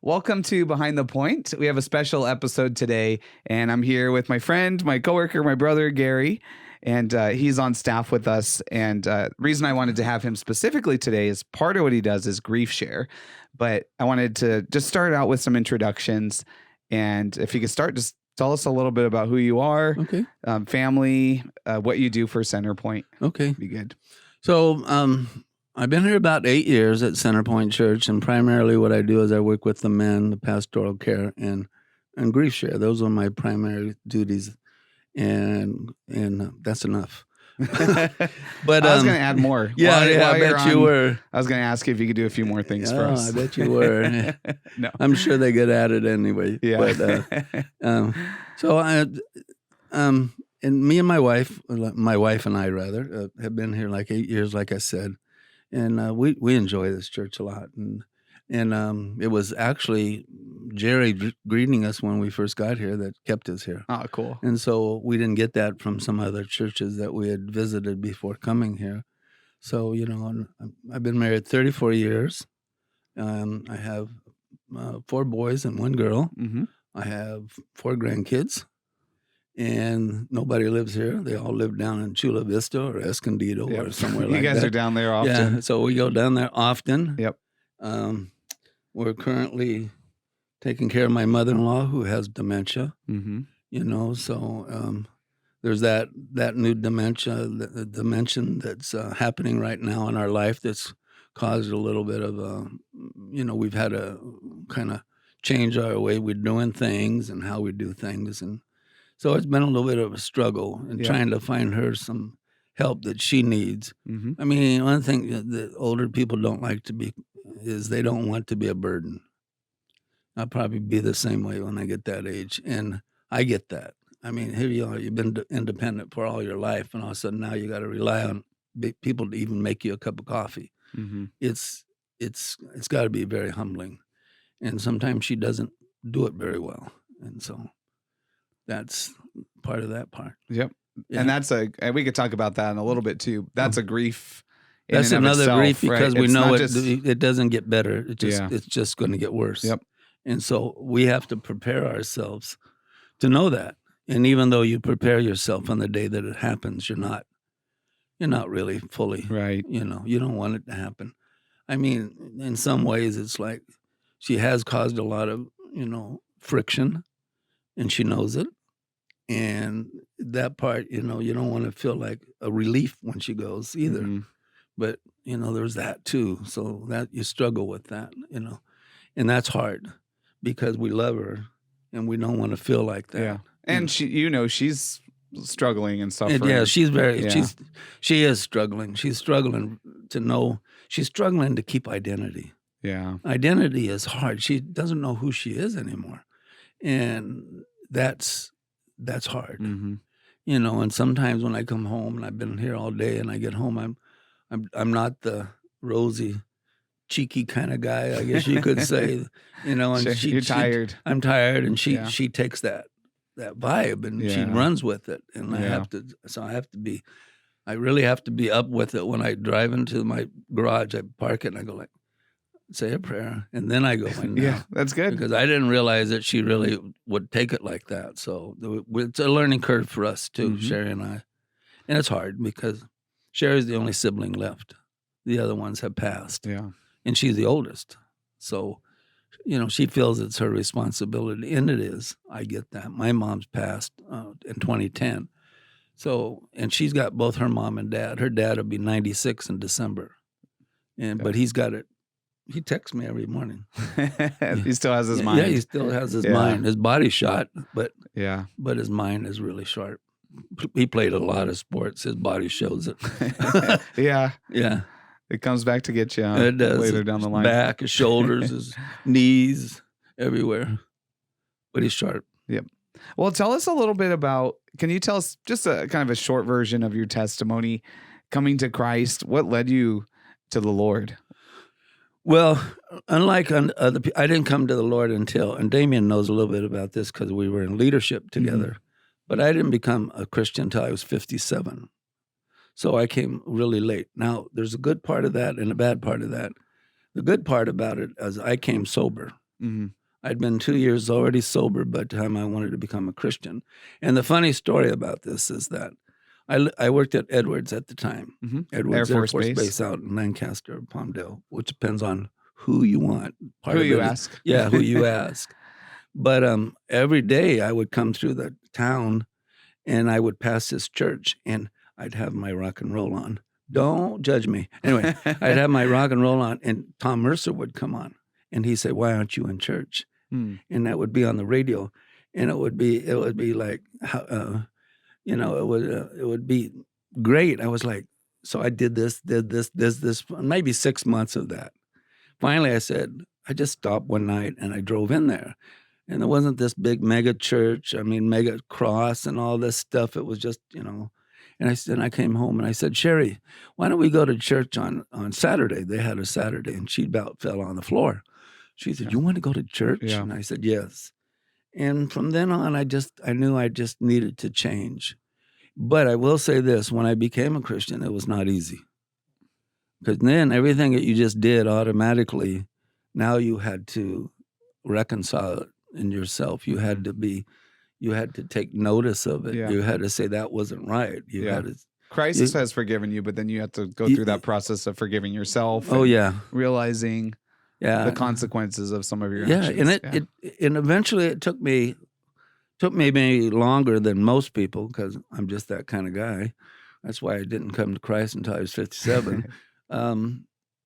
Welcome to Behind the Point. We have a special episode today, and I'm here with my friend, my coworker, my brother, Gary, and he's on staff with us. And the reason I wanted to have him specifically today is part of what he does is GriefShare, but I wanted to just start out with some introductions. And if you could start, just tell us a little bit about who you are, Okay. Family, what you do for Centerpoint. Okay. Be good. So I've been here about 8 years at Centerpoint Church, and primarily what I do is I work with the men, the pastoral care, and GriefShare. Those are my primary duties, and that's enough. But I was going to add more. I bet you were. I was going to ask you if you could do a few more things for us. I bet you were. No, I'm sure they get at it anyway. Yeah. But, so and me and my wife and I rather have been here like 8 years, like I said, and we enjoy this church a lot. And it was actually Jerry greeting us when we first got here that kept us here. Oh, cool. And so we didn't get that from some other churches that we had visited before coming here. So, I've been married 34 years. I have 4 boys and 1 girl. Mm-hmm. I have 4 grandkids, and nobody lives here. They all live down in Chula Vista or Escondido or somewhere like that. You guys are down there often. Yeah, so we go down there often. Yep. We're currently taking care of my mother-in-law who has dementia. Mm-hmm. So there's that new dementia, the dimension that's happening right now in our life that's caused a little bit of we've had to kind of change our way we're doing things and how we do things. And so it's been a little bit of a struggle in trying to find her some help that she needs. Mm-hmm. I mean, one thing that older people don't like to be is they don't want to be a burden. I'll probably be the same way when I get that age. And I get that. I mean, here you are, you've been independent for all your life, and all of a sudden now you got to rely on people to even make you a cup of coffee. Mm-hmm. It's got to be very humbling. And sometimes she doesn't do it very well. And so that's part of that part. Yep. Yeah. And we could talk about that in a little bit too. That's a grief. That's another itself, grief because right? we know it doesn't get better. It's just going to get worse. Yep. And so we have to prepare ourselves to know that. And even though you prepare yourself on the day that it happens, you're not really fully right. You don't want it to happen. I mean, in some ways, it's like she has caused a lot of friction, and she knows it. And that part, you don't want to feel like a relief when she goes either. Mm-hmm. But, there's that too. So that you struggle with that, and that's hard because we love her and we don't want to feel like that. Yeah. And she's struggling and suffering. And she is struggling. She's struggling she's struggling to keep identity. Yeah. Identity is hard. She doesn't know who she is anymore. And that's hard. Mm-hmm. And sometimes when I come home and I've been here all day and I get home, I'm not the rosy, cheeky kind of guy, I guess you could say. And you're tired. I'm tired, and she takes that vibe and she runs with it, and I really have to be up with it. When I drive into my garage, I park it and I go like, say a prayer, and then I go in now. Yeah, that's good. Because I didn't realize that she really would take it like that. So it's a learning curve for us too, Mm-hmm. Sherry and I. And it's hard because Sherry's the only sibling left. The other ones have passed. Yeah. And she's the oldest. So, she feels it's her responsibility, and it is. I get that. My mom's passed in 2010. So, and she's got both her mom and dad. Her dad will be 96 in December. But he's got it. He texts me every morning. He still has his mind. Yeah, he still has his mind. His body's shot, but his mind is really sharp. He played a lot of sports. His body shows it. Yeah. Yeah. It comes back to get you it does. Later down the line. His back, his shoulders, his knees, everywhere. But he's sharp. Yep. Well, tell us a little bit about, can you tell us just a kind of a short version of your testimony coming to Christ? What led you to the Lord? Well, unlike other people, I didn't come to the Lord until, and Damien knows a little bit about this because we were in leadership together, but I didn't become a Christian until I was 57. So I came really late. Now, there's a good part of that and a bad part of that. The good part about it is I came sober. Mhm. I'd been 2 years already sober by the time I wanted to become a Christian. And the funny story about this is that I worked at Edwards at the time, Mhm. Air Edwards Air Force Force Base. Base out in Lancaster, Palmdale, which depends on who you want. Part Who of you it is ask. yeah, who you ask. But, every day I would come through the town and I would pass this church and I'd have my rock and roll on. Don't judge me. Anyway, I'd have my rock and roll on and Tom Mercer would come on and he'd say, "Why aren't you in church?" Mm. And that would be on the radio and it would be like, it would be great. I was like, so I did this, maybe 6 months of that. Finally, I said, I just stopped one night and I drove in there. And it wasn't this big mega church, mega cross and all this stuff. It was just, and I came home and I said, "Sherry, why don't we go to church on Saturday?" They had a Saturday and she about fell on the floor. She said, Yeah. "You want to go to church?" Yeah. And I said, "Yes." And from then on, I knew I just needed to change. But I will say this, when I became a Christian, it was not easy. Because then everything that you just did automatically, now you had to reconcile it in yourself. You had to take notice of it. Yeah. You had to say that wasn't right. You Yeah. had to Christ you has forgiven you, but then you have to go you through that process of forgiving yourself Oh, and yeah. realizing the Yeah. consequences of some of your Yeah, and actions. and eventually it took me maybe longer than most people because I'm just that kind of guy. That's why I didn't come to Christ until I was 57.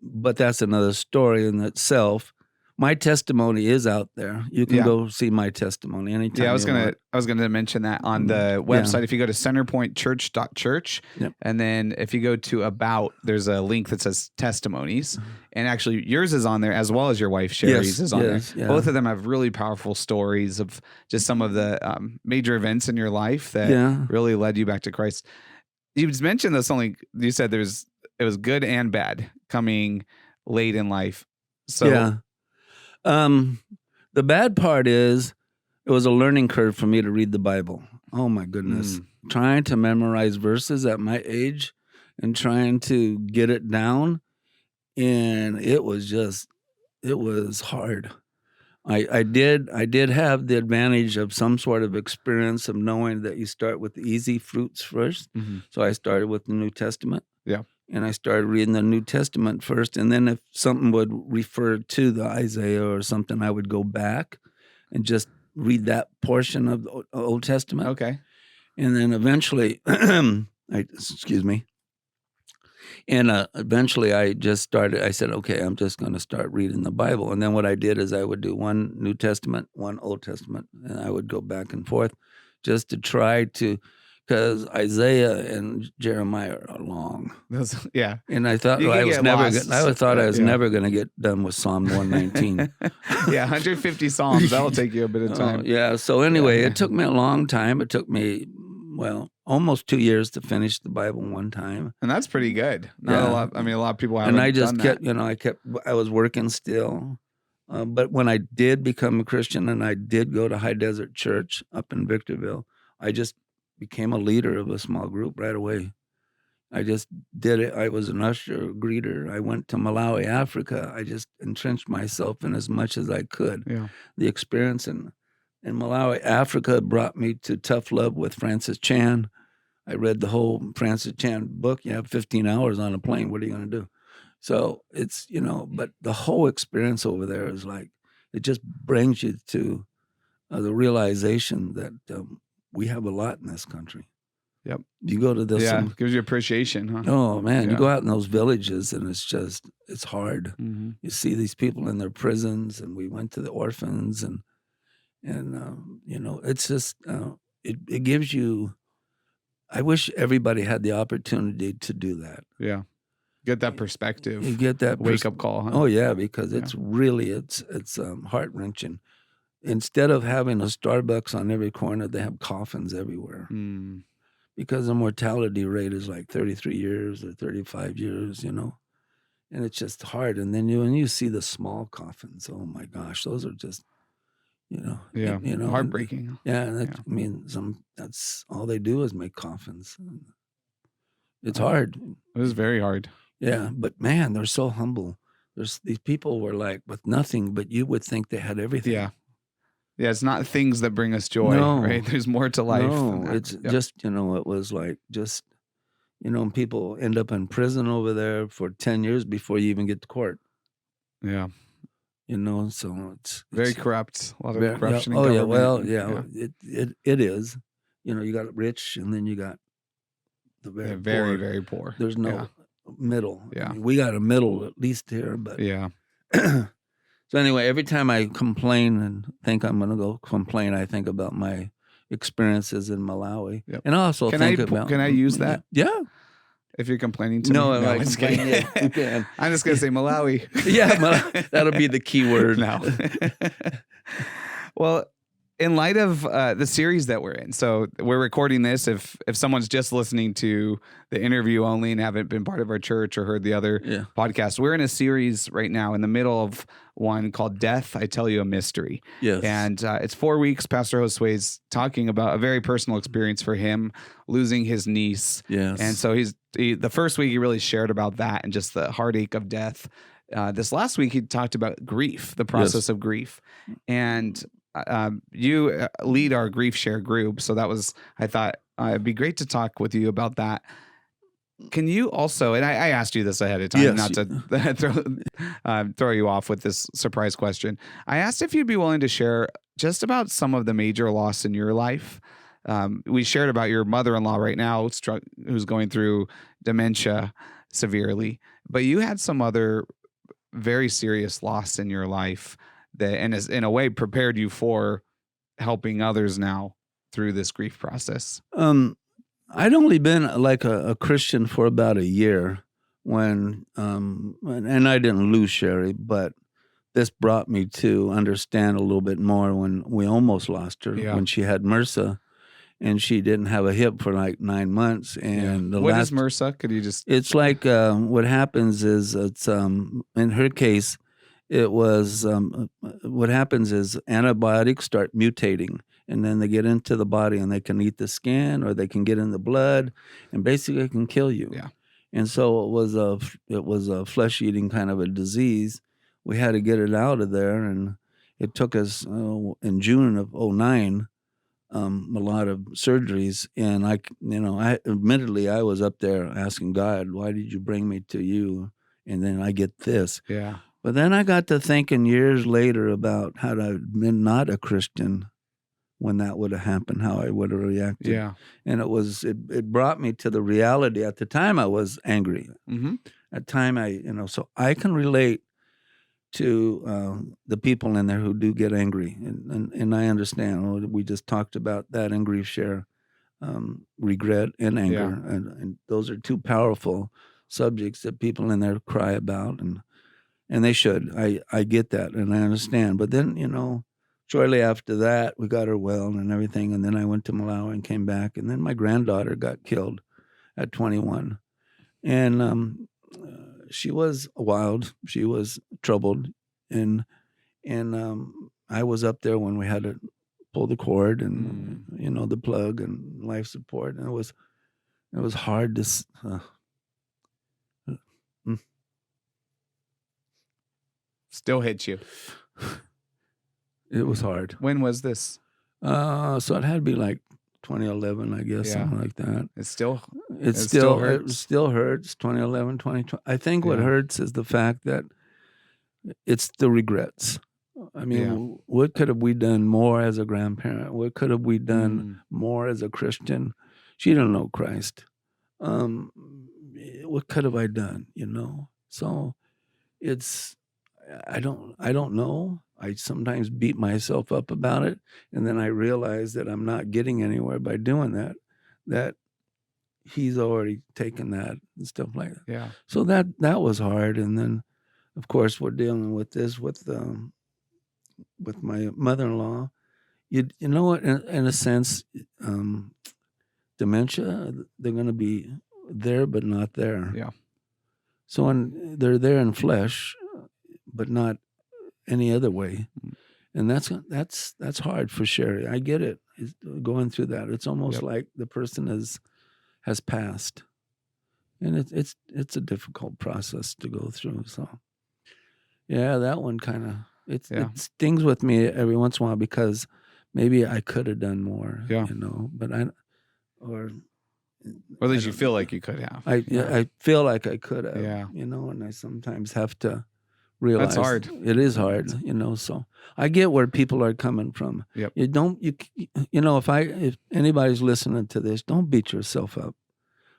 But that's another story in itself. My testimony is out there. You can Yeah. go see my testimony anytime Yeah, you want. I was gonna mention that on the Yeah. website. If you go to centerpointchurch.church, Yep. and then if you go to about, there's a link that says testimonies, and actually yours is on there as well as your wife Sherry's is on yes, there. yeah. Both of them have really powerful stories of just some of the major events in your life that Yeah. really led you back to Christ. You just mentioned this only. You said it was good and bad coming late in life. So Yeah. The bad part is it was a learning curve for me to read the Bible. Oh my goodness. Trying to memorize verses at my age and trying to get it down. And it was hard. I did have the advantage of some sort of experience of knowing that you start with the easy fruits first. Mhm. So I started with the New Testament. Yeah. And I started reading the New Testament first. And then if something would refer to the Isaiah or something, I would go back and just read that portion of the Old Testament. Okay. And then eventually, excuse me. And eventually I said, okay, I'm just going to start reading the Bible. And then what I did is I would do one New Testament, one Old Testament, and I would go back and forth just to try to, because Isaiah and Jeremiah are long. Yeah. And I thought You I could was get never lost. yeah. Yeah. going to get done with Psalm 119. Yeah, 150 Psalms. That'll take you a bit of time. Yeah. So anyway, it took me a long time. It took me, almost 2 years to finish the Bible one time. And that's pretty good. Not a Yeah. lot. I mean, a lot of people haven't And I just done that. kept, I was working still. But when I did become a Christian and I did go to High Desert Church up in Victorville, I just became a leader of a small group right away. I just did it. I was an usher, a greeter. I went to Malawi, Africa. I just entrenched myself in as much as I could. Yeah. The experience in Malawi, Africa brought me to Tough Love with Francis Chan. I read the whole Francis Chan book. You have 15 hours on a plane. What are you going to do? So it's, but the whole experience over there is like, it just brings you to the realization that we have a lot in this country. Yep. You go to this. Yeah. Gives you appreciation, huh? Oh man, Yeah. you go out in those villages and it's hard. Mhm. You see these people in their prisons, and we went to the orphans, and it's just it gives you. I wish everybody had the opportunity to do that. Yeah. Get that perspective. You get that wake up call, huh? Oh yeah, because it's really it's heart wrenching. Instead of having a Starbucks on every corner, they have coffins everywhere. Mm. Because the mortality rate is like 33 years or 35 years, and it's just hard. And then when you see the small coffins, oh my gosh, those are just, Yeah. Heartbreaking. And that's all they do is make coffins. It's hard. It was very hard. Yeah, but man, they're so humble. these people were like with nothing, but you would think they had everything. Yeah. Yeah, it's not things that bring us joy, right? No, There's more to life than no, that. it's Yep. just, it was like just, people end up in prison over there for 10 years before you even get to court, Yeah. so Very it's corrupt. A lot of very, yeah, corruption in oh yeah, government. well, yeah, Yeah. it is, you got rich and then you got the Yeah, very very, poor. very poor. There's Yeah. no middle. I Yeah. mean, we got a middle at least here, but Yeah. so anyway, every time I complain and think I'm going to go complain, I think about my experiences in Malawi, Yep. and I also think about. Can I use that Yeah. if you're complaining to No, me? if I I'm just complain, kidding. yeah, you can. I'm just gonna say Malawi. Yeah, that'll be the key word. No. Well, in light of the series that we're in, so we're recording this. If someone's just listening to the interview only and haven't been part of our church or heard the other Yeah. podcast, we're in a series right now in the middle of one called "Death, I Tell You a Mystery." Yes. And it's 4 weeks. Pastor Josue's talking about a very personal experience for him, losing his niece. Yes. And so the first week he really shared about that and just the heartache of death. This last week he talked about grief, the process of grief, and you lead our GriefShare group. So that was, I thought it'd be great to talk with you about that. Can you also, and I asked you this ahead of time, Yes. not to throw you off with this surprise question. I asked if you'd be willing to share just about some of the major loss in your life. We shared about your mother-in-law right now who's going through dementia severely, but you had some other very serious loss in your life that, and is in a way prepared you for helping others now through this grief process. I'd only been like a Christian for about a year when, and I didn't lose Sherry, but this brought me to understand a little bit more when we almost lost her, when she had MRSA and she didn't have a hip for like 9 months. And what is MRSA? Could you just? It's like what happens is it's in her case, it was what happens is antibiotics start mutating, and then they get into the body, and they can eat the skin, or they can get in the blood, and basically it can kill you. Yeah. And so it was a flesh eating kind of a disease. We had to get it out of there, and it took us in June of 2009. A lot of surgeries, and I admittedly I was up there asking God, why did you bring me to you? And then I get this. Yeah. But then I got to thinking years later about how I'd have been not a Christian when that would have happened, how I would have reacted. Yeah. And it brought me to the reality. At the time I was angry. Mm-hmm. At the time so I can relate to the people in there who do get angry, and I understand. We just talked about that in GriefShare, regret and anger, and those are two powerful subjects that people in there cry about, and they should. I get that, and I understand. But then, shortly after that, we got her well and everything, and then I went to Malawi and came back, and then my granddaughter got killed at 21, and she was wild. She was troubled, and I was up there when we had to pull the cord and the plug and life support, and it was hard to. Still hit you. It was hard. When was this? So it had to be like 2011, I guess, something like that. It still hurts. It still hurts. 2011, 2020. I think what hurts is the fact that it's the regrets. I mean, what could have we done more as a grandparent? What could have we done more as a Christian? She didn't know Christ. What could have I done? So it's. I don't know. I sometimes beat myself up about it, and then I realize that I'm not getting anywhere by doing that he's already taken that and stuff like that. Yeah. So that was hard. And then, of course, we're dealing with this with my mother-in-law. You know what? In a sense, dementia, they're going to be there but not there. Yeah. So they're there in flesh, but not any other way. And that's hard for Sherry. I get it. Going through that, it's almost like the person has passed, and it's a difficult process to go through. So Yeah, that one kind of Yeah. it stings with me every once in a while because maybe I could have done more, Yeah. but or Or at I least you don't feel know. like you could have. Yeah, Yeah. I feel like I could have, Yeah. and I sometimes have to That's realize hard. it is It's- hard, so I get where people are coming from. Yep. You don't if anybody's listening to this, don't beat yourself up.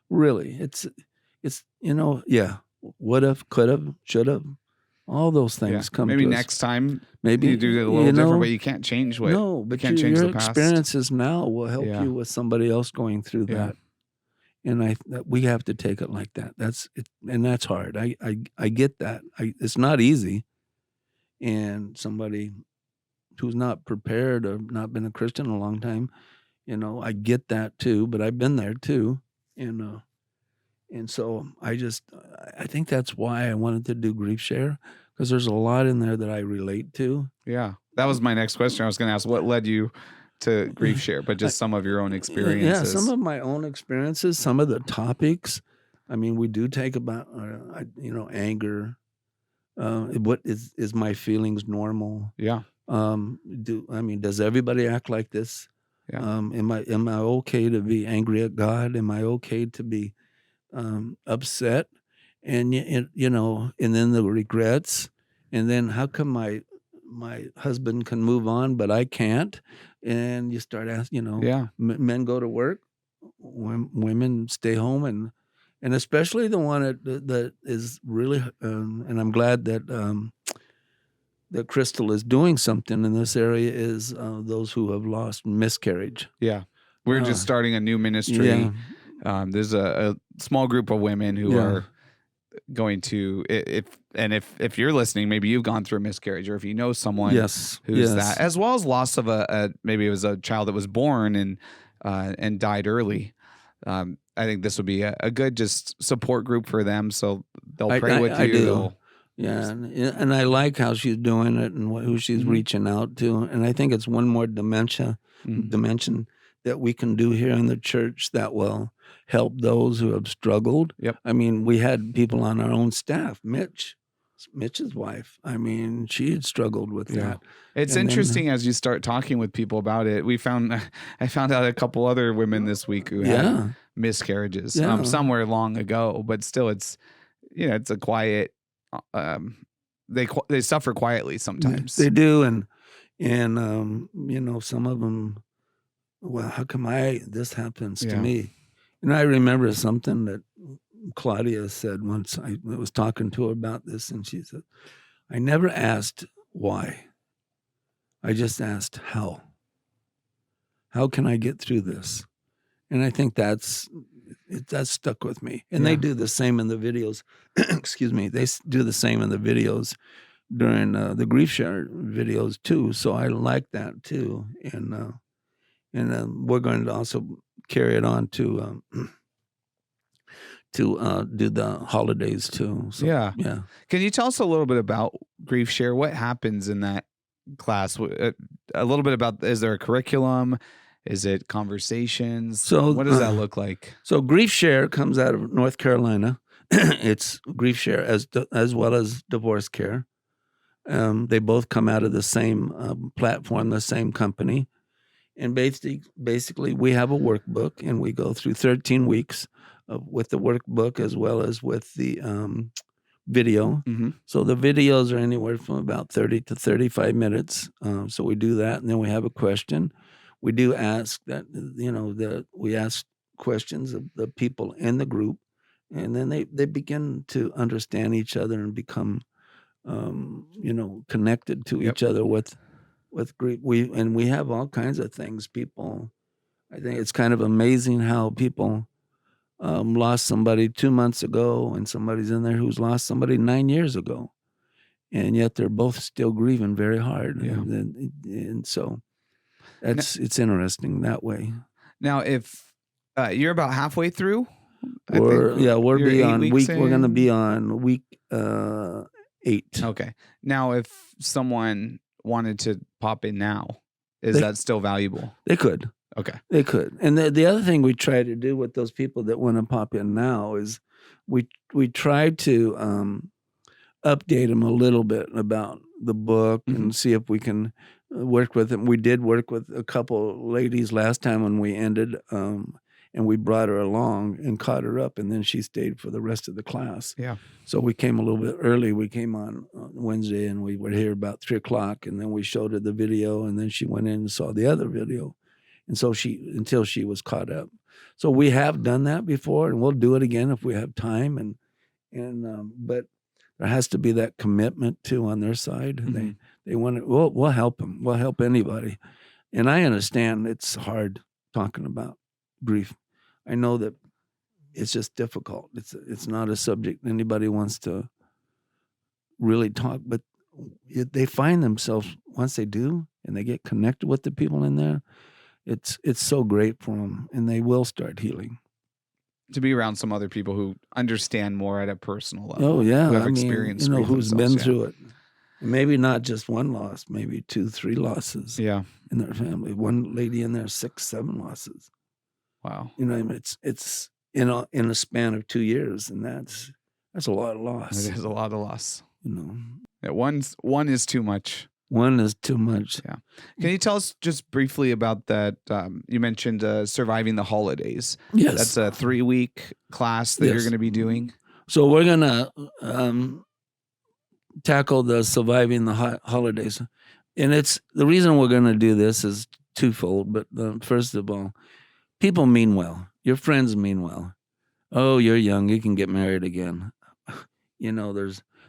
Really. It's yeah, would have, could have, should have. All those Yeah. things come Maybe to us. next time Maybe, you do it a little different, but you can't change no, you but can't change your the past. experiences now will help Yeah. you with somebody else going through Yeah. that. And we have to take it like that. That's it, and that's hard. I get that. It's not easy. And somebody who's not prepared or not been a Christian in a long time, I get that too. But I've been there too, and so I think that's why I wanted to do GriefShare, because there's a lot in there that I relate to. Yeah. That was my next question. I was going to ask what led you to GriefShare, but just some of your own Yeah, experiences. some of my own experiences, some of the topics. I mean, we do take about, anger. What is my feelings normal? Yeah. Does everybody act like this? Yeah. Am I okay to be angry at God? Am I okay to be upset? And and then the regrets, and then how come my husband can move on but I can't? And you start asking, Yeah. men go to work, women stay home, and especially the one that is really, and I'm glad that Crystal is doing something in this area, is those who have lost miscarriage. Yeah. We're just starting a new ministry. Yeah. There's a small group of women who Yeah. are going to, if you're listening, maybe you've gone through a miscarriage, or if you know someone Yes. who's Yes. that, as well as loss of maybe it was a child that was born and died early. I think this would be a good just support group for them. So they'll pray with I you. do. Yeah, and I like how she's doing it and who she's Mhm. reaching out to, and I think it's one more dimension that we can do here in the church that will help those who have struggled. Yep. I mean, we had people on our own staff, Mitch's wife. I mean, she had struggled with Yeah. that. It's And then, interesting as you start talking with people about it. I found out a couple other women this week who had Yeah. miscarriages Yeah. somewhere long ago, but still it's a quiet, they suffer quietly sometimes. They do, and some of them. Well, how come this happens to Yeah. me? And I remember something that Claudia said once. I was talking to her about this, and she said, "I never asked why. I just asked how. How can I get through this?" And I think that's stuck with me. And they Yeah. do the same in the videos. Excuse me. They do the same in the videos during the GriefShare videos too. So I like that too. And we're going to also carry it on to do the holidays too. So, Yeah. yeah. Can you tell us a little bit about GriefShare? What happens in that class? A little bit about, is there a curriculum? Is it conversations? So what does that look like? So GriefShare comes out of North Carolina. It's GriefShare as well as Divorce Care. They both come out of the same platform, the same company. And basically, we have a workbook, and we go through 13 weeks with the workbook as well as with the video. Mm-hmm. So the videos are anywhere from about 30 to 35 minutes. So we do that, and then we have a question. We do ask that, we ask questions of the people in the group, and then they begin to understand each other and become, connected to Yep. each other with grief. We have all kinds of things. I think it's kind of amazing how people lost somebody 2 months ago, and somebody's in there who's lost somebody 9 years ago, and yet they're both still grieving very hard. Yeah. And so it's interesting that way. Now, if you're about halfway through, We're you're 8 weeks we're going to in? be on week 8. Okay. Now, if someone wanted to pop in now, is They- that still valuable? They could. Okay. They could. And the other thing we try to do with those people that want to pop in now is we try to update them a little bit about the book Mhm. and see if we can work with them. We did work with a couple ladies last time when we ended, and we brought her along and caught her up, and then she stayed for the rest of the class. Yeah. So we came a little bit early. We came on Wednesday, and we were here about 3:00, and then we showed her the video, and then she went in and saw the other video, and so until she was caught up. So we have done that before, and we'll do it again if we have time, but there has to be that commitment too on their side. Mhm. They want to. We'll help them. We'll help anybody, and I understand it's hard talking about grief. I know that it's just difficult. It's not a subject anybody wants to really talk, but they find themselves once they do, and they get connected with the people in there. It's so great for them, and they will start healing. To be around some other people who understand more at a personal level, Oh yeah, who have I mean, experienced grief who's themselves. been Yeah. through it. Maybe not just one loss, maybe 2, 3 losses Yeah. in their family. One lady in there, 6, 7 losses. Wow. I mean, it's in a span of 2 years, and that's a lot of loss. It is a lot of loss. Yeah, one is too much. one is too much. Yeah. Can you tell us just briefly about that? You mentioned surviving the holidays. Yes, That's a 3-week class that you're Yes. going to be doing. So we're gonna tackle the surviving the holidays, and it's the reason we're gonna do this is twofold. But first of all, people mean well. Your friends mean well. Oh, you're young. You can get married again.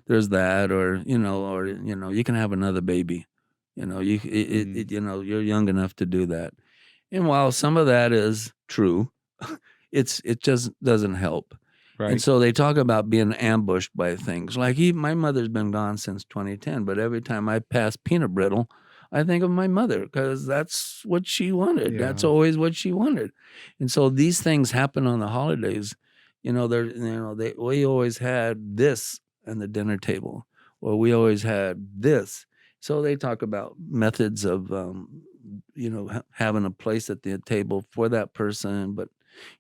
There's that, or you can have another baby. You're young enough to do that. And while some of that is true, it just doesn't help. Right. And so they talk about being ambushed by things. Like my mother's been gone since 2010, but every time I pass peanut brittle, I think of my mother because that's what she wanted. Yeah. That's always what she wanted. And so these things happen on the holidays. We always had this at the dinner table, or we always had this. So they talk about methods of, having a place at the table for that person, but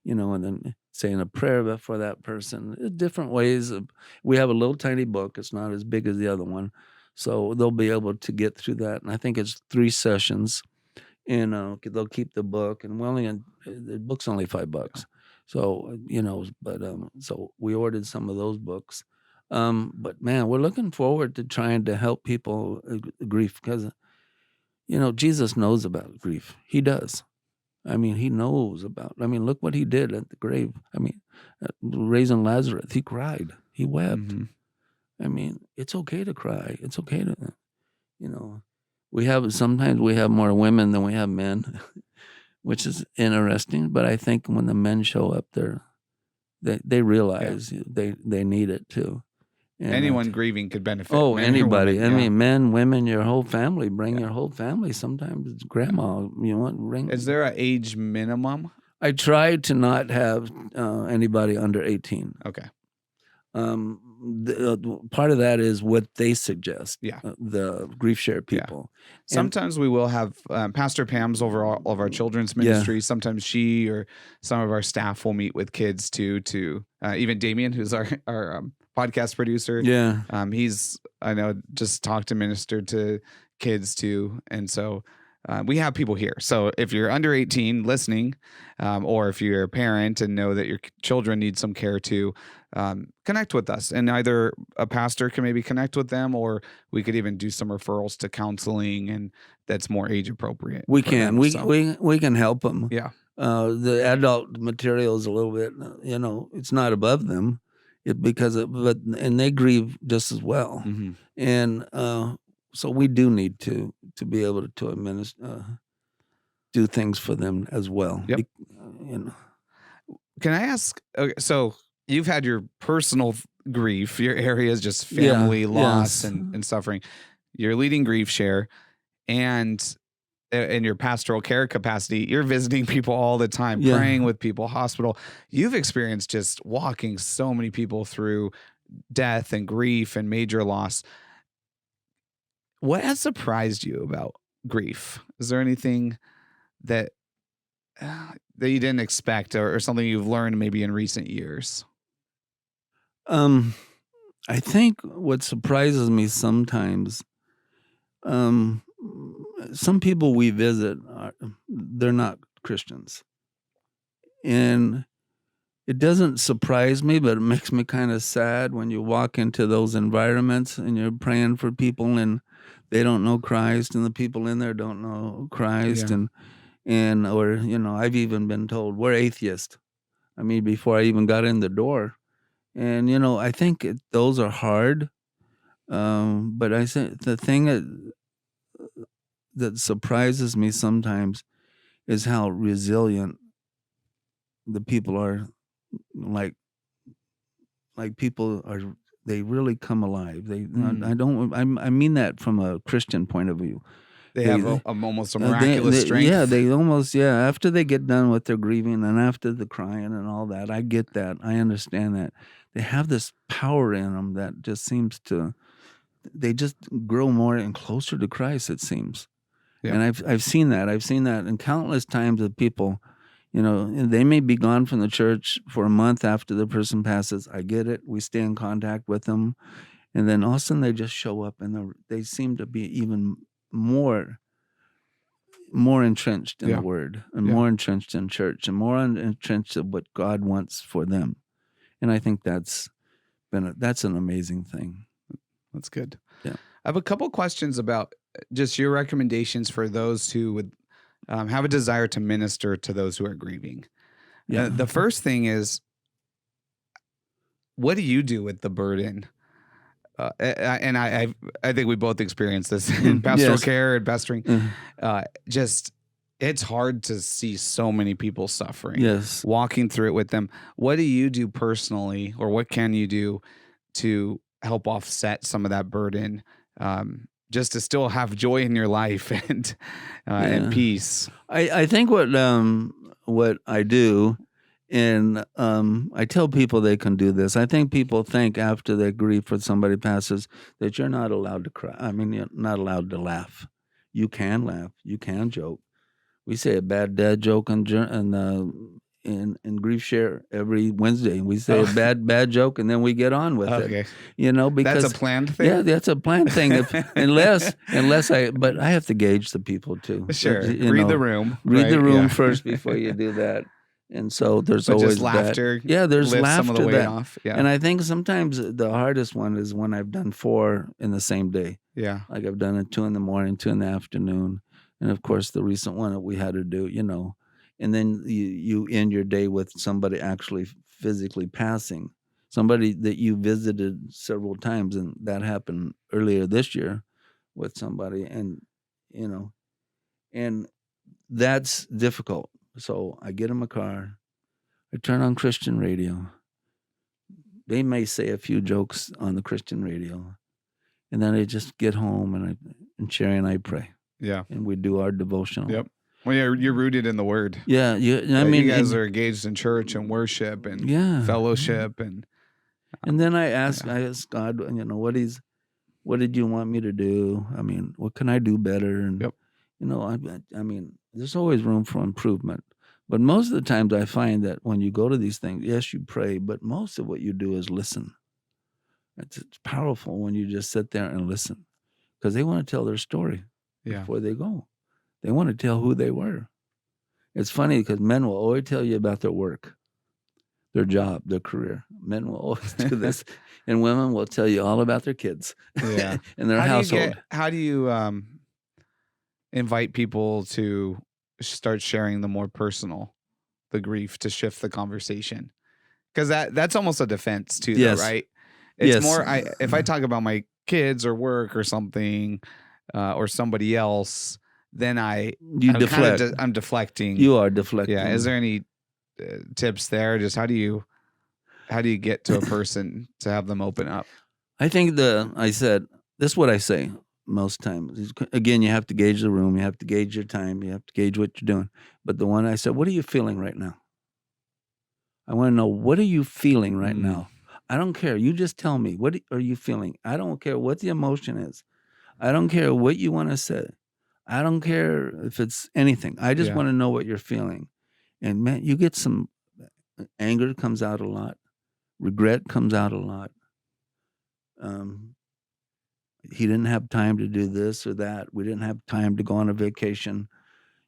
and then saying a prayer for that person. Different ways of. We have a little tiny book. It's not as big as the other one, so they'll be able to get through that. And I think it's 3 sessions, and they'll keep the book. And the book's only $5. So so we ordered some of those books. But man, we're looking forward to trying to help people grief because Jesus knows about grief. He does. I mean, he knows about. Look what he did at the grave. Raising Lazarus, he cried. He wept. Mhm. It's okay to cry. It's okay to, sometimes we have more women than we have men, which is interesting. But I think when the men show up there, they realize they need it too. And Anyone grieving could benefit. oh, men or anybody. women, yeah. Men, women, your whole family. Bring your whole family. Sometimes it's grandma. Bring. Is there an age minimum? I try to not have anybody under 18. Okay. Part of that is what they suggest. Yeah. The GriefShare people. Sometimes we will have Pastor Pam's over all of our children's ministry. Sometimes she or some of our staff will meet with kids too. Even Damien, who's our podcast producer. Yeah. He's, I know, just talked to minister to kids too. And so we have people here. So if you're under 18 listening, or if you're a parent and know that your children need some care too, connect with us. And either a pastor can maybe connect with them, or we could even do some referrals to counseling, and that's more age appropriate. We for can. them, We can help them. Yeah. The adult material is a little bit, it's not above them. And they grieve just as well. Mm-hmm. And so we do need to be able to administer, do things for them as well. Yep. Can I ask? Okay, so you've had your personal grief. Your area is just family loss and suffering. You're leading GriefShare, and in your pastoral care capacity, you're visiting people all the time, praying with people, hospital. You've experienced just walking so many people through death and grief and major loss. What has surprised you about grief? Is there anything that you didn't expect, or something you've learned maybe in recent years? I think what surprises me sometimes, um, some people we visit, they're not Christians. And it doesn't surprise me, but it makes me kind of sad when you walk into those environments and you're praying for people and they don't know Christ and the people in there don't know Christ Yeah. and or I've even been told we're atheists. I mean, before I even got in the door. And I think those are hard. But I think the thing that surprises me sometimes is how resilient the people are. Like people are, they really come alive. I don't. I mean that from a Christian point of view. They have almost a They miraculous strength. yeah, they almost after they get done with their grieving and after the crying and all that, I get that. I understand that. They have this power in them that just seems to. They just grow more and closer to Christ. It seems. Yeah. And I've seen that. I've seen that in countless times of people. They may be gone from the church for a month after the person passes. I get it. We stay in contact with them. And then all of a sudden they just show up and they seem to be even more entrenched in the word and more entrenched in church and more entrenched in what God wants for them. And I think that's an amazing thing. That's good. Yeah. I have a couple questions about just your recommendations for those who would have a desire to minister to those who are grieving. Yeah. The first thing is, what do you do with the burden? And I think we both experienced this in pastoral care and pastoring. Just it's hard to see so many people suffering. Yes. Walking through it with them. What do you do personally, or what can you do to help offset some of that burden? Just to still have joy in your life and peace. I think what I do, and I tell people they can do this. I think people think after they grieve for somebody passes that you're not allowed to cry. I mean, you're not allowed to laugh. You can laugh. You can joke. We say a bad dad joke in GriefShare every Wednesday. We say a bad joke and then we get on with it. Because that's a planned thing. Yeah, that's a planned thing. Unless but I have to gauge the people too. Sure. Read the room. Read the room first before you do that. And so there's always just laughter. That. Yeah, there's laughter. Some of the weight off. Yeah. And I think sometimes the hardest one is when I've done 4 in the same day. Yeah. Like I've done it 2 in the morning, 2 in the afternoon. And of course, the recent one that we had to do, and then you end your day with somebody actually physically passing, somebody that you visited several times. And that happened earlier this year with somebody. And, and that's difficult. So I get in my car, I turn on Christian radio. They may say a few jokes on the Christian radio. And then I just get home and Sherry and I pray. Yeah. And we do our devotional. Yep. Well, you're rooted in the word. Yeah. I mean, you guys are engaged in church and worship and fellowship. And then I ask God, what did you want me to do? I mean, what can I do better? And, I mean, there's always room for improvement. But most of the times I find that when you go to these things, yes, you pray, but most of what you do is listen. It's powerful when you just sit there and listen because they want to tell their story before they go. They want to tell who they were. It's funny because men will always tell you about their work, their job, their career. Men will always do this. And women will tell you all about their kids and their household. How do you invite people to start sharing the more personal, the grief, to shift the conversation? Because that's almost a defense too, though, right? It's more, if I talk about my kids or work or something or somebody else, then I'm deflecting. You are deflecting. Yeah. Is there any tips there? Just how do you get to a person to have them open up? I think this is what I say most times. Again, you have to gauge the room. You have to gauge your time. You have to gauge what you're doing. But the one I said, what are you feeling right now? I want to know, what are you feeling right now? I don't care. You just tell me, what are you feeling? I don't care what the emotion is. I don't care what you want to say. I don't care if it's anything. I just want to know what you're feeling. And man, you get some anger comes out a lot. Regret comes out a lot. he didn't have time to do this or that. We didn't have time to go on a vacation.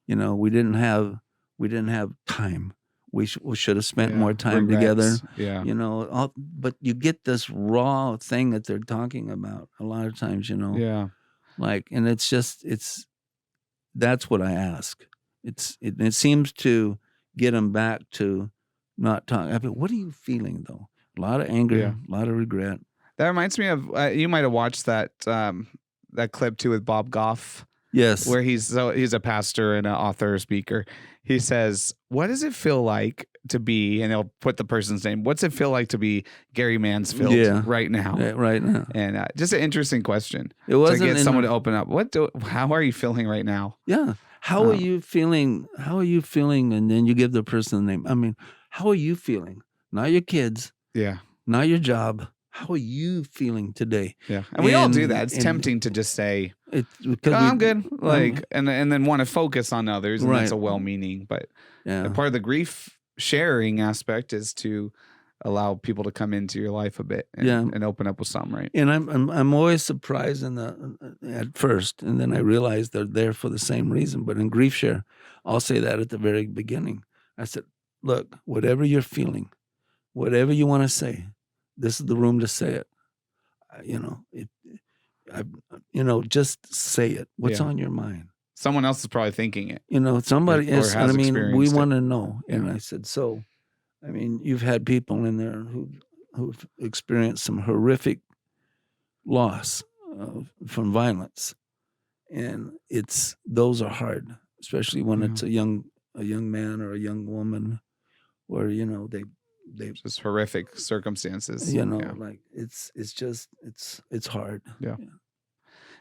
We didn't have time. We should have spent more time together. Yeah. But you get this raw thing that they're talking about a lot of times. Yeah. And that's what I ask. It seems to get them back to not talking. I mean, what are you feeling though? A lot of anger, a lot of regret. That reminds me of you might have watched that clip too with Bob Goff. Yes, where he's a pastor and an author, speaker. He says, "What does it feel like to be?" And he'll put the person's name. What's it feel like to be Gary Mansfield right now? Yeah, right now. And just an interesting question. It wasn't to get someone to open up. How are you feeling right now? Yeah. How are you feeling? How are you feeling? And then you give the person the name. I mean, how are you feeling? Not your kids. Yeah. Not your job. How are you feeling today? Yeah. And we all do that. It's tempting to just say, I'm good. And then want to focus on others. And that's a well-meaning. But part of the grief sharing aspect is to allow people to come into your life a bit and open up with something, right? And I'm always surprised at first, and then I realize they're there for the same reason. But in GriefShare, I'll say that at the very beginning. I said, look, whatever you're feeling, whatever you want to say, this is the room to say it. Just say it. What's on your mind? Someone else is probably thinking it. Somebody else. I mean, we want to know. Yeah. And I said, you've had people in there who've experienced some horrific loss from violence, and those are hard, especially when it's a young man or a young woman, where they just horrific circumstances. It's hard. Yeah.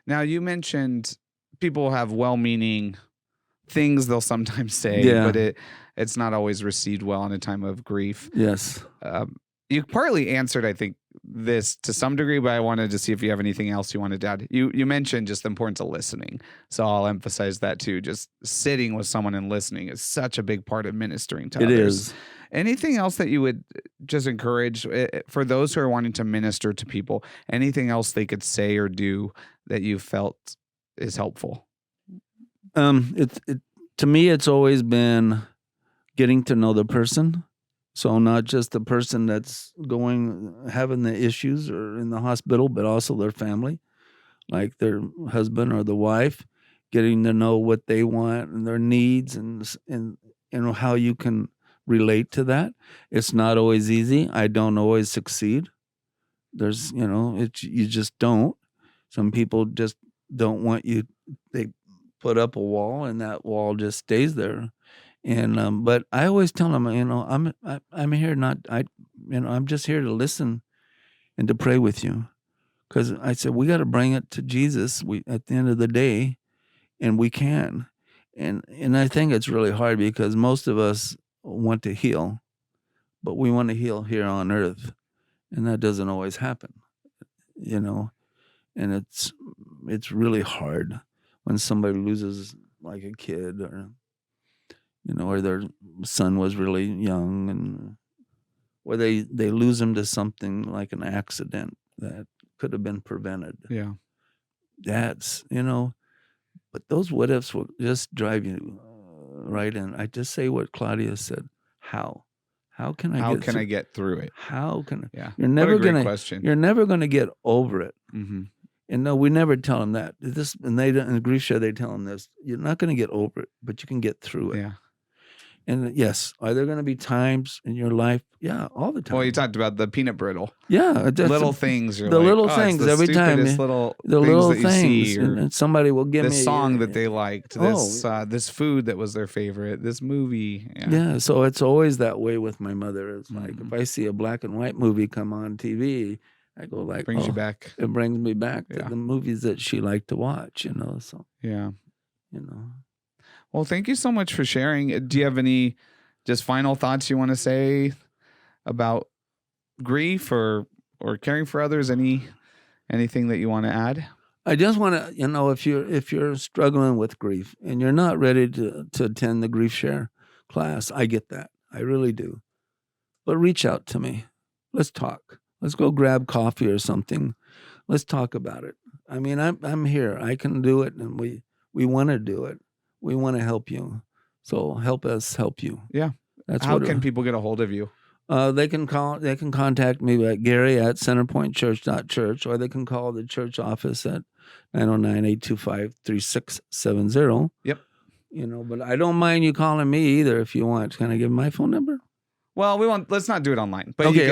Now you mentioned people have well-meaning things they'll sometimes say, but it's not always received well in a time of grief. Yes. You partly answered, I think, this to some degree, but I wanted to see if you have anything else you wanted to add. You mentioned just the importance of listening. So I'll emphasize that too. Just sitting with someone and listening is such a big part of ministering to others. It is. Anything else that you would just encourage for those who are wanting to minister to people? Anything else they could say or do that you felt is helpful? To me, it's always been getting to know the person. So not just the person that's having the issues or in the hospital, but also their family, like their husband or the wife, getting to know what they want and their needs and how you can relate to that. It's not always easy. I don't always succeed. There's, you just don't. Some people just don't want you. They put up a wall and that wall just stays there. And but I always tell them, I'm here I'm just here to listen and to pray with you, because I said we got to bring it to Jesus. At the end of the day, and we can, and I think it's really hard because most of us want to heal, but we want to heal here on earth, and that doesn't always happen, and it's really hard when somebody loses like a kid or their son was really young, and or they lose them to something like an accident that could have been prevented. Yeah. That's, but those what ifs will just drive you right in. I just say what Claudia said. How can I get through it? How can I? Yeah. You're never what a great question. You're never going to get over it. Mm-hmm. And no, we never tell them that. And they don't, in GriefShare, they tell them this. You're not going to get over it, but you can get through it. Yeah. And yes, are there going to be times in your life? Yeah, all the time. Well, you talked about the peanut brittle. Yeah, little things. The little things every time. The little things that you see, and somebody will give me this song that they liked. This food that was their favorite. This movie. Yeah. So it's always that way with my mother. It's like if I see a black and white movie come on TV, I go like, brings you back. It brings me back to the movies that she liked to watch. So yeah, Well, thank you so much for sharing. Do you have any just final thoughts you want to say about grief or caring for others? Anything that you want to add? I just want to, if you're struggling with grief and you're not ready to attend the GriefShare class, I get that. I really do. But reach out to me. Let's talk. Let's go grab coffee or something. let's talk about it. I mean, I'm here. I can do it, and we want to do it. We want to help you. So help us help you. Yeah. That's How what can people get a hold of you? they can contact me at Gary at centerpointchurch.church, or they can call the church office at 909-825-3670. Yep. But I don't mind you calling me either if you want. Can I give my phone number? Well, let's not do it online. But Okay,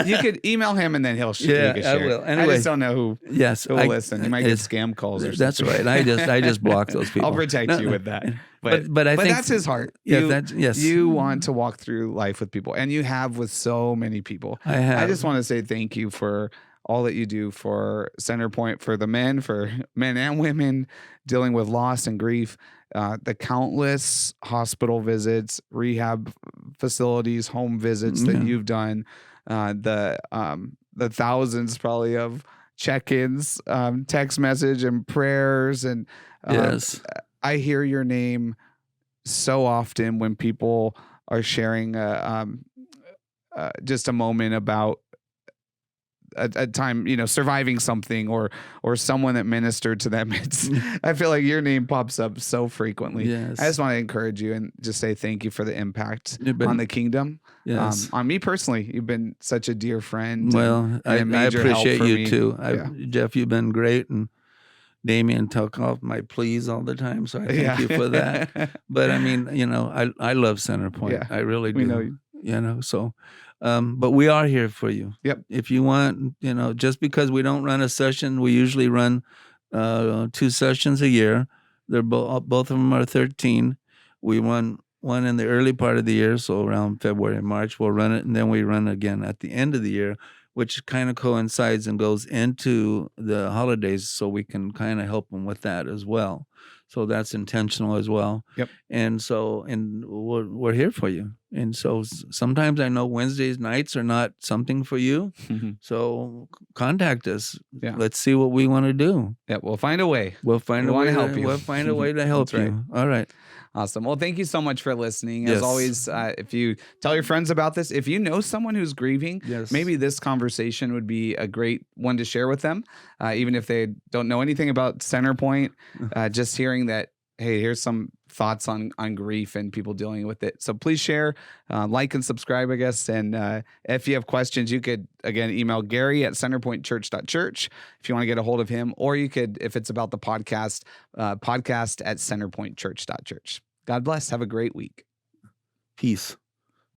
you could email him and then he'll Yeah, he can I share. will. I Anyway. just don't know who will listen. You might get scam calls or That's something. right. I just block those people. I'll protect you with that. But I think that's his heart. Yes. You want to walk through life with people, and you have with so many people. I have. I just want to say thank you for all that you do for Centerpoint, for men and women dealing with loss and grief, the countless hospital visits, rehab facilities, home visits that you've done, the thousands probably of check-ins, text message and prayers. And Yes. I hear your name so often when people are sharing just a moment about a time, surviving something or someone that ministered to them. I feel like your name pops up so frequently. Yes. I just want to encourage you and just say thank you for the impact on the kingdom. Yes. On me personally, you've been such a dear friend. Well, I appreciate you too. Yeah. Jeff, you've been great, and Damien took off my pleas all the time, so I thank you for that. But I mean, I love Centerpoint. Yeah, I really do. we know you. So, but we are here for you. Yep. If you want, just because we don't run a session, we usually run 2 sessions a year. They're both of them are 13. We run one in the early part of the year, so around February and March we'll run it, and then we run again at the end of the year, which kind of coincides and goes into the holidays, so we can kind of help them with that as well. So that's intentional as well. Yep. And we're here for you. And so sometimes I know Wednesdays nights are not something for you. So contact us. Yeah. Let's see what we want to do. Yeah, we'll find a way. We'll find a way to help you. We'll find a way to help That's right. you. All right. Awesome. Well, thank you so much for listening. As Yes. always, if you tell your friends about this, if you know someone who's grieving, Yes. maybe this conversation would be a great one to share with them, even if they don't know anything about Centerpoint. Just hearing that, hey, here's some thoughts on grief and people dealing with it. So please share, like and subscribe, I guess. And if you have questions, you could, again, email Gary at centerpointchurch.church if you want to get a hold of him. Or you could, if it's about the podcast at centerpointchurch.church. God bless. Have a great week. Peace.